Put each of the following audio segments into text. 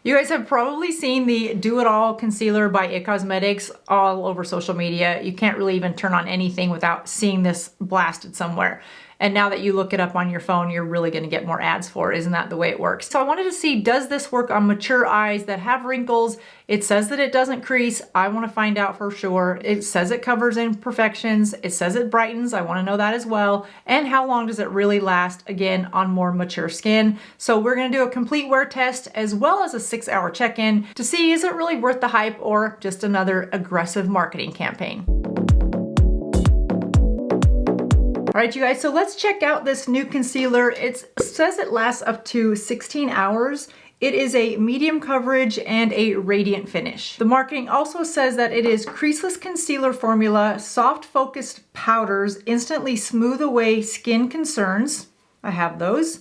You guys have probably seen the Do It All concealer by It Cosmetics all over social media. You can't really even turn on anything without seeing this blasted somewhere. And now that you look it up on your phone, you're really gonna get more ads for it. Isn't that the way it works? So I wanted to see, does this work on mature eyes that have wrinkles? It says that it doesn't crease. I wanna find out for sure. It says it covers imperfections. It says it brightens. I wanna know that as well. And how long does it really last, again, on more mature skin? So we're gonna do a complete wear test as well as a 6-hour check-in to see, is it really worth the hype or just another aggressive marketing campaign? All right, you guys, so let's check out this new concealer. It says it lasts up to 16 hours. It is a medium coverage and a radiant finish. The marketing also says that it is creaseless concealer formula, soft focused powders instantly smooth away skin concerns. I have those.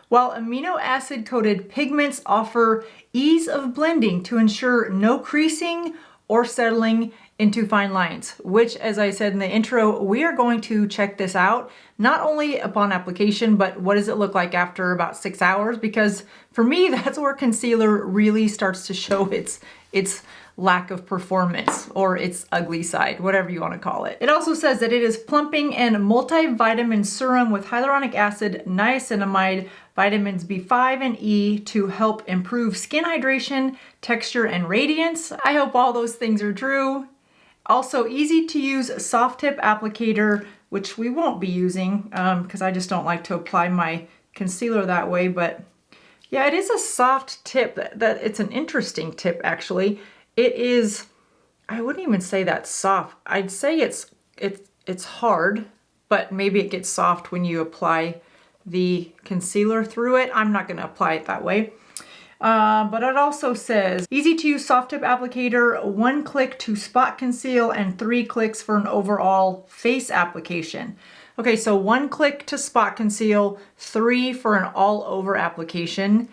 While amino acid coated pigments offer ease of blending to ensure no creasing or settling into fine lines, which, as I said in the intro, we are going to check this out, not only upon application, but what does it look like after about 6 hours? Because for me, that's where concealer really starts to show its lack of performance or its ugly side, whatever you want to call it. It also says that it is plumping and multivitamin serum with hyaluronic acid, niacinamide, vitamins B5 and E to help improve skin hydration, texture, and radiance. I hope all those things are true. Also, easy to use soft tip applicator, which we won't be using because I just don't like to apply my concealer that way. But yeah, it is a soft tip. That it's an interesting tip, actually. It is, I wouldn't even say that's soft. I'd say it's hard, but maybe it gets soft when you apply the concealer through it. I'm not going to apply it that way. But it also says, easy to use soft tip applicator, 1 click to spot conceal and 3 clicks for an overall face application. Okay, so 1 click to spot conceal, 3 for an all over application.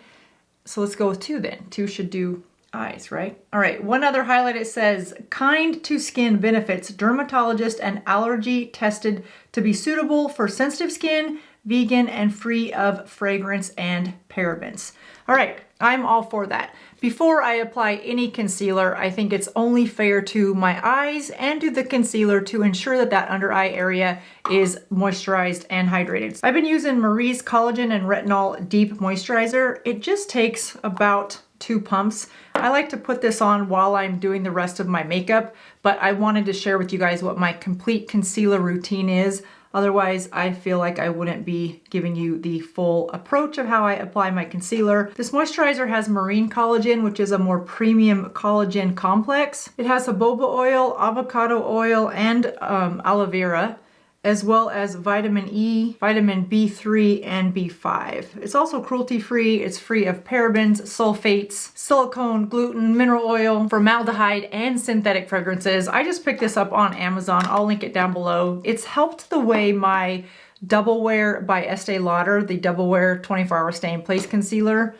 So let's go with 2 then. 2 should do eyes, right? All right, one other highlight, it says, kind to skin benefits, dermatologist and allergy tested to be suitable for sensitive skin, vegan, and free of fragrance and parabens. All right, I'm all for that. Before I apply any concealer, I think it's only fair to my eyes and to the concealer to ensure that that under eye area is moisturized and hydrated. I've been using Marie's Collagen and Retinol Deep Moisturizer. It just takes about 2 pumps. I like to put this on while I'm doing the rest of my makeup, but I wanted to share with you guys what my complete concealer routine is. Otherwise, I feel like I wouldn't be giving you the full approach of how I apply my concealer. This moisturizer has marine collagen, which is a more premium collagen complex. It has jojoba oil, avocado oil, and aloe vera, as well as vitamin E, vitamin B3, and B5. It's also cruelty-free. It's free of parabens, sulfates, silicone, gluten, mineral oil, formaldehyde, and synthetic fragrances. I just picked this up on Amazon. I'll link it down below. It's helped the way my Double Wear by Estee Lauder, the Double Wear 24-hour Stay in Place concealer,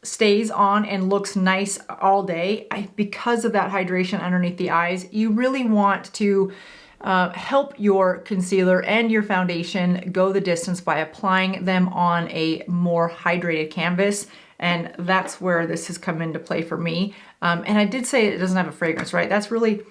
stays on and looks nice all day. Because of that hydration underneath the eyes, you really want to help your concealer and your foundation go the distance by applying them on a more hydrated canvas. And that's where this has come into play for me. And I did say it doesn't have a fragrance, right? That's really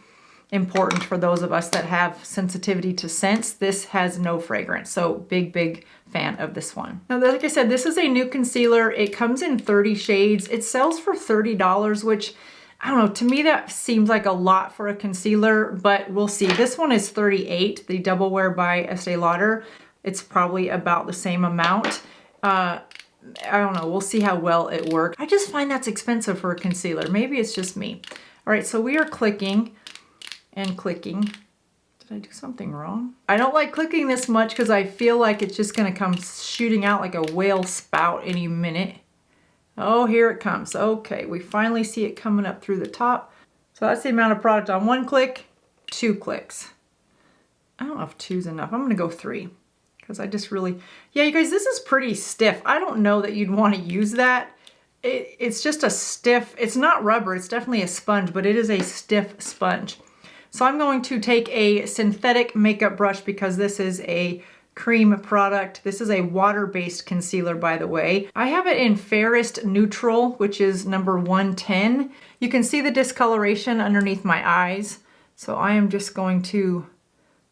important for those of us that have sensitivity to scents. This has no fragrance. So big fan of this one. Now, like I said, this is a new concealer. It comes in 30 shades. It sells for $30, which, I don't know, to me that seems like a lot for a concealer, but we'll see. This one is $38, the Double Wear by Estee Lauder. It's probably about the same amount. I don't know, we'll see how well it works. I just find that's expensive for a concealer. Maybe it's just me. All right, so we are clicking and clicking. Did I do something wrong? I don't like clicking this much because I feel like it's just gonna come shooting out like a whale spout any minute. Oh, here it comes. Okay, we finally see it coming up through the top. So that's the amount of product on 1 click, 2 clicks. I don't know if 2's enough. I'm gonna go 3 because I just really, yeah, you guys, this is pretty stiff. I don't know that you'd want to use that. It's just a stiff, it's not rubber, it's definitely a sponge, but it is a stiff sponge. So I'm going to take a synthetic makeup brush because this is a cream product. This is a water-based concealer, by the way. I have it in Fairest Neutral, which is number 110. You can see the discoloration underneath my eyes. So I am just going to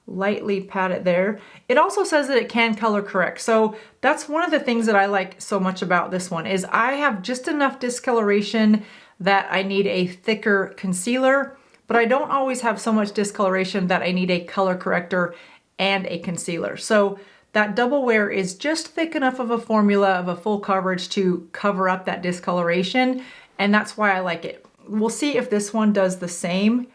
lightly pat it there. It also says that it can color correct. So that's one of the things that I like so much about this one is I have just enough discoloration that I need a thicker concealer, but I don't always have so much discoloration that I need a color corrector and a concealer. So that double wear is just thick enough of a formula of a full coverage to cover up that discoloration, and that's why I like it. We'll see if this one does the same.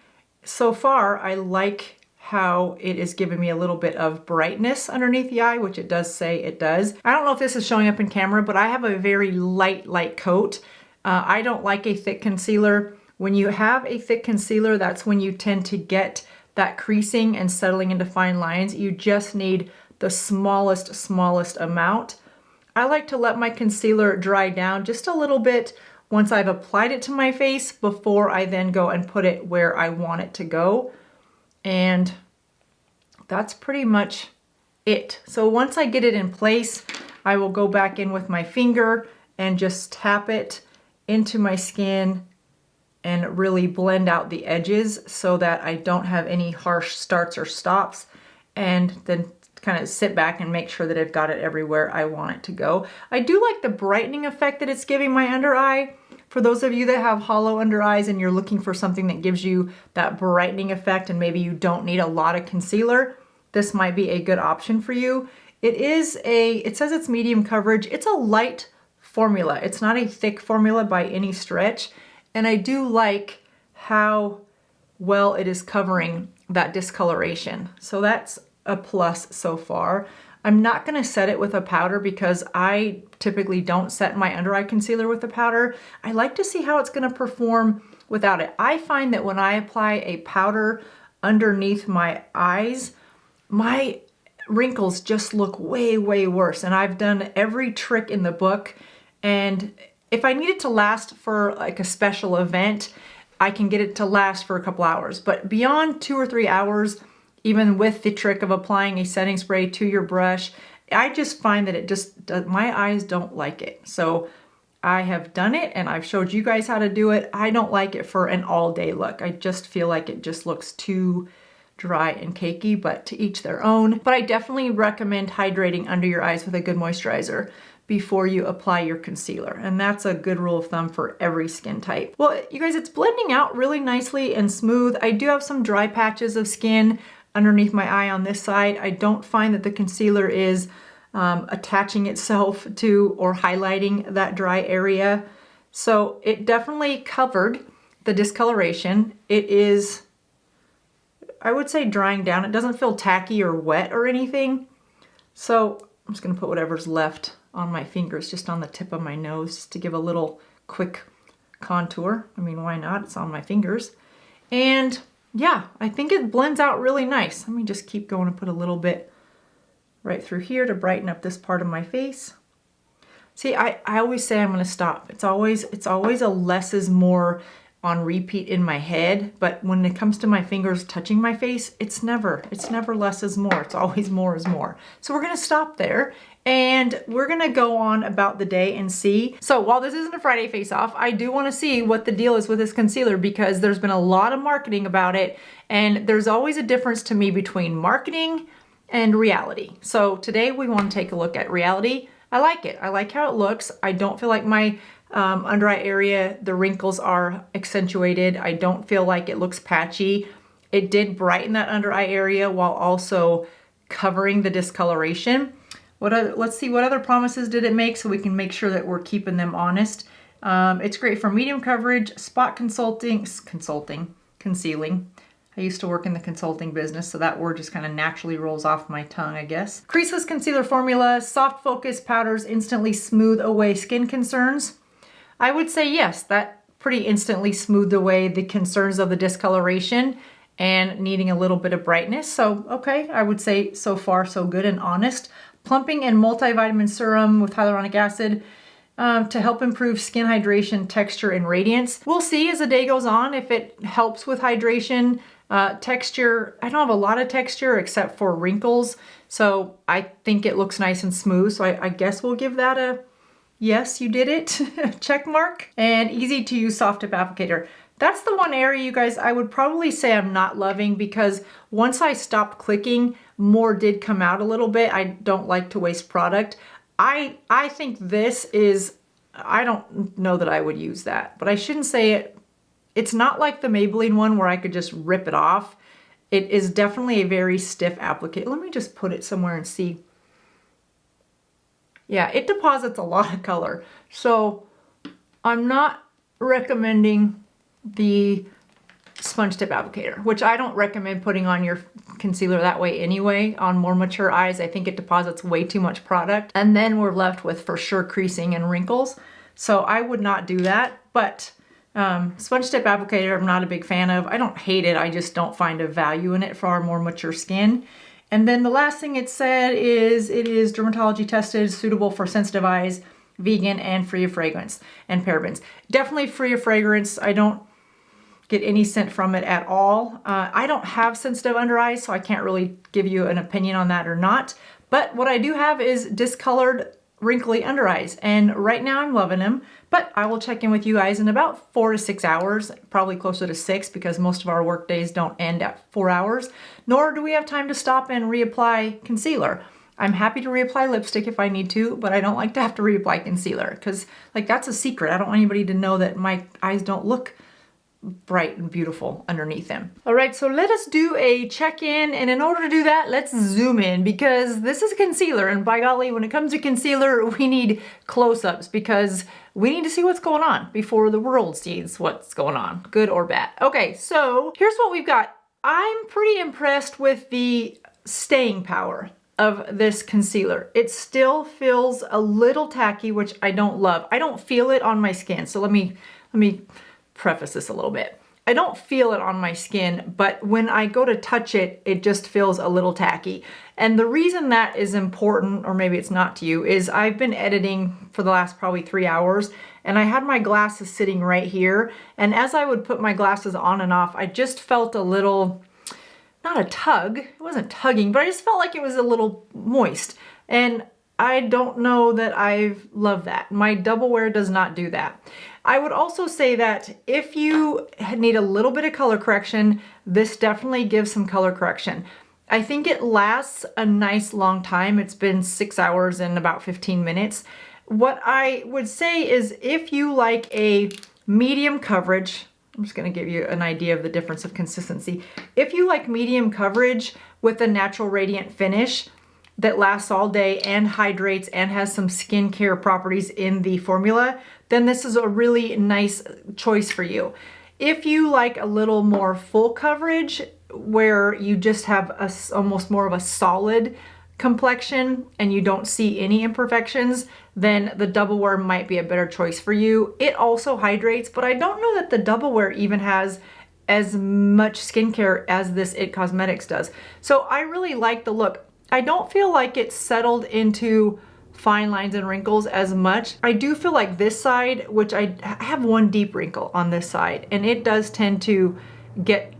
So far, I like how it is giving me a little bit of brightness underneath the eye, which it does say it does. I don't know if this is showing up in camera, but I have a very light coat. I don't like a thick concealer. When you have a thick concealer, that's when you tend to get that creasing and settling into fine lines. You just need the smallest amount. I like to let my concealer dry down just a little bit once I've applied it to my face before I then go and put it where I want it to go. And that's pretty much it. So once I get it in place, I will go back in with my finger and just tap it into my skin and really blend out the edges so that I don't have any harsh starts or stops, and then kind of sit back and make sure that I've got it everywhere I want it to go. I do like the brightening effect that it's giving my under eye. For those of you that have hollow under eyes and you're looking for something that gives you that brightening effect and maybe you don't need a lot of concealer, this might be a good option for you. It says it's medium coverage. It's a light formula. It's not a thick formula by any stretch. And I do like how well it is covering that discoloration. So that's a plus so far. I'm not going to set it with a powder because I typically don't set my under eye concealer with a powder. I like to see how it's going to perform without it. I find that when I apply a powder underneath my eyes, my wrinkles just look way worse. And I've done every trick in the book. And if I need it to last for like a special event, I can get it to last for a couple hours. But beyond 2 or 3 hours, even with the trick of applying a setting spray to your brush, I just find that my eyes don't like it. So I have done it and I've showed you guys how to do it. I don't like it for an all day look. I just feel like it just looks too dry and cakey, but to each their own. But I definitely recommend hydrating under your eyes with a good moisturizer before you apply your concealer. And that's a good rule of thumb for every skin type. Well, you guys, it's blending out really nicely and smooth. I do have some dry patches of skin underneath my eye on this side. I don't find that the concealer is attaching itself to or highlighting that dry area. So it definitely covered the discoloration. It is, I would say, drying down. It doesn't feel tacky or wet or anything. So I'm just gonna put whatever's left on my fingers, just on the tip of my nose, just to give a little quick contour. I mean, why not? It's on my fingers. And yeah, I think it blends out really nice. Let me just keep going and put a little bit right through here to brighten up this part of my face. See, I always say I'm gonna stop. It's always a less is more on repeat in my head, but when it comes to my fingers touching my face, it's never less is more. It's always more is more. So we're gonna stop there and we're gonna go on about the day and see. So while this isn't a Friday face off, I do wanna see what the deal is with this concealer because there's been a lot of marketing about it, and there's always a difference to me between marketing and reality. So today we wanna take a look at reality. I like it. I like how it looks. I don't feel like my under eye area, the wrinkles are accentuated. I don't feel like it looks patchy. It did brighten that under eye area while also covering the discoloration. Let's see, what other promises did it make so we can make sure that we're keeping them honest. It's great for medium coverage, spot concealing. I used to work in the consulting business, so that word just kind of naturally rolls off my tongue, I guess. Creaseless concealer formula, soft focus powders instantly smooth away skin concerns. I would say yes, that pretty instantly smoothed away the concerns of the discoloration and needing a little bit of brightness. So, okay, I would say so far so good and honest. Plumping and multivitamin serum with hyaluronic acid to help improve skin hydration, texture, and radiance. We'll see as the day goes on if it helps with hydration. Texture, I don't have a lot of texture except for wrinkles, so I think it looks nice and smooth. So I guess we'll give that a yes, you did it check mark. And easy to use soft tip applicator. That's the one area, you guys, I would probably say I'm not loving, because once I stopped clicking, more did come out a little bit. I don't like to waste product. I think this is, I don't know that I would use that, but I shouldn't say it. It's not like the Maybelline one where I could just rip it off. It is definitely a very stiff applicator. Let me just put it somewhere and see. Yeah, it deposits a lot of color. So I'm not recommending the sponge tip applicator, which I don't recommend putting on your concealer that way anyway. On more mature eyes, I think it deposits way too much product. And then we're left with, for sure, creasing and wrinkles. So I would not do that. But sponge tip applicator, I'm not a big fan of. I don't hate it, I just don't find a value in it for our more mature skin. And then the last thing it said is it is dermatology tested, suitable for sensitive eyes, vegan, and free of fragrance and parabens. Definitely free of fragrance. I don't get any scent from it at all. I don't have sensitive under eyes, so I can't really give you an opinion on that or not. But what I do have is discolored, wrinkly under eyes, and right now I'm loving them. But I will check in with you guys in about 4 to 6 hours, probably closer to 6, because most of our work days don't end at 4 hours, nor do we have time to stop and reapply concealer. I'm happy to reapply lipstick if I need to, but I don't like to have to reapply concealer, because like that's a secret. I don't want anybody to know that my eyes don't look bright and beautiful underneath them. All right, so let us do a check-in, and in order to do that, let's zoom in, because this is concealer, and by golly, when it comes to concealer, we need close-ups, because we need to see what's going on before the world sees what's going on, good or bad. Okay, so here's what we've got. I'm pretty impressed with the staying power of this concealer. It still feels a little tacky, which I don't love. I don't feel it on my skin, so let me preface this a little bit. I don't feel it on my skin, but when I go to touch it, it just feels a little tacky. And the reason that is important, or maybe it's not to you, is I've been editing for the last probably 3 hours, and I had my glasses sitting right here. And as I would put my glasses on and off, I just felt a little, not a tug, it wasn't tugging, but I just felt like it was a little moist. And I don't know that I love that. My double wear does not do that. I would also say that if you need a little bit of color correction, this definitely gives some color correction. I think it lasts a nice long time. It's been 6 hours and about 15 minutes. What I would say is if you like a medium coverage, I'm just gonna give you an idea of the difference of consistency. If you like medium coverage with a natural radiant finish that lasts all day and hydrates and has some skincare properties in the formula, then this is a really nice choice for you. If you like a little more full coverage where you just have almost more of a solid complexion and you don't see any imperfections, then the double wear might be a better choice for you. It also hydrates, but I don't know that the double wear even has as much skincare as this IT Cosmetics does. So I really like the look. I don't feel like it's settled into fine lines and wrinkles as much. I do feel like this side, which I have one deep wrinkle on this side, and it does tend to get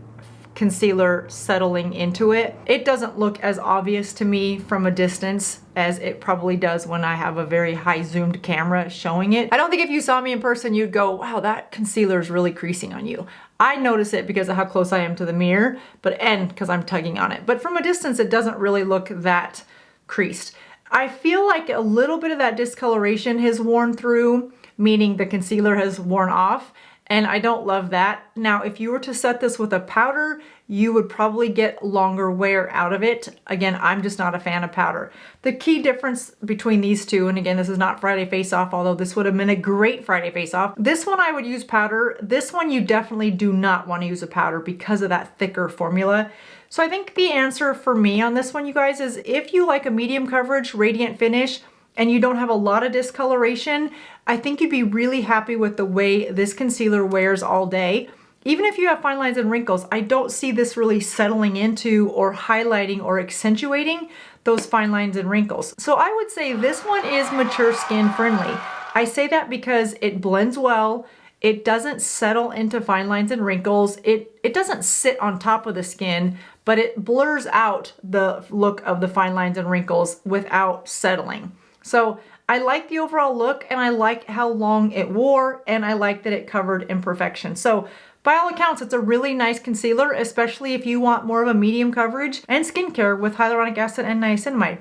concealer settling into it. It doesn't look as obvious to me from a distance as it probably does when I have a very high zoomed camera showing it. I don't think if you saw me in person, you'd go, wow, that concealer is really creasing on you. I notice it because of how close I am to the mirror, and because I'm tugging on it. But from a distance, it doesn't really look that creased. I feel like a little bit of that discoloration has worn through, meaning the concealer has worn off, and I don't love that. Now, if you were to set this with a powder, you would probably get longer wear out of it. Again, I'm just not a fan of powder. The key difference between these two, and again, this is not Friday Face Off, although this would have been a great Friday Face Off. This one I would use powder. This one you definitely do not want to use a powder because of that thicker formula. So I think the answer for me on this one, you guys, is if you like a medium coverage, radiant finish, and you don't have a lot of discoloration, I think you'd be really happy with the way this concealer wears all day. Even if you have fine lines and wrinkles, I don't see this really settling into or highlighting or accentuating those fine lines and wrinkles. So I would say this one is mature skin friendly. I say that because it blends well. It doesn't settle into fine lines and wrinkles. It doesn't sit on top of the skin, but it blurs out the look of the fine lines and wrinkles without settling. So I like the overall look, and I like how long it wore, and I like that it covered imperfections. So by all accounts, it's a really nice concealer, especially if you want more of a medium coverage and skincare with hyaluronic acid and niacinamide.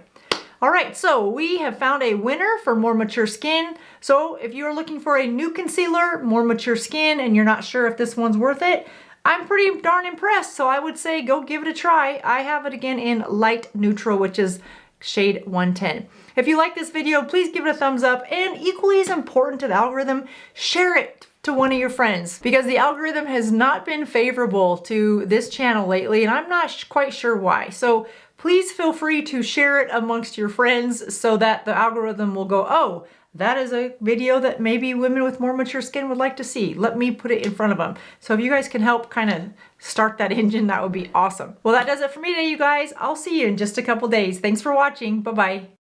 All right, so we have found a winner for more mature skin. So if you are looking for a new concealer, more mature skin, and you're not sure if this one's worth it, I'm pretty darn impressed. So I would say go give it a try. I have it again in light neutral, which is shade 110. If you like this video, please give it a thumbs up, and equally as important to the algorithm, share it to one of your friends, because the algorithm has not been favorable to this channel lately, and I'm not quite sure why. So please feel free to share it amongst your friends so that the algorithm will go, oh, that is a video that maybe women with more mature skin would like to see. Let me put it in front of them. So if you guys can help kind of start that engine, that would be awesome. Well, that does it for me today, you guys. I'll see you in just a couple days. Thanks for watching. Bye-bye.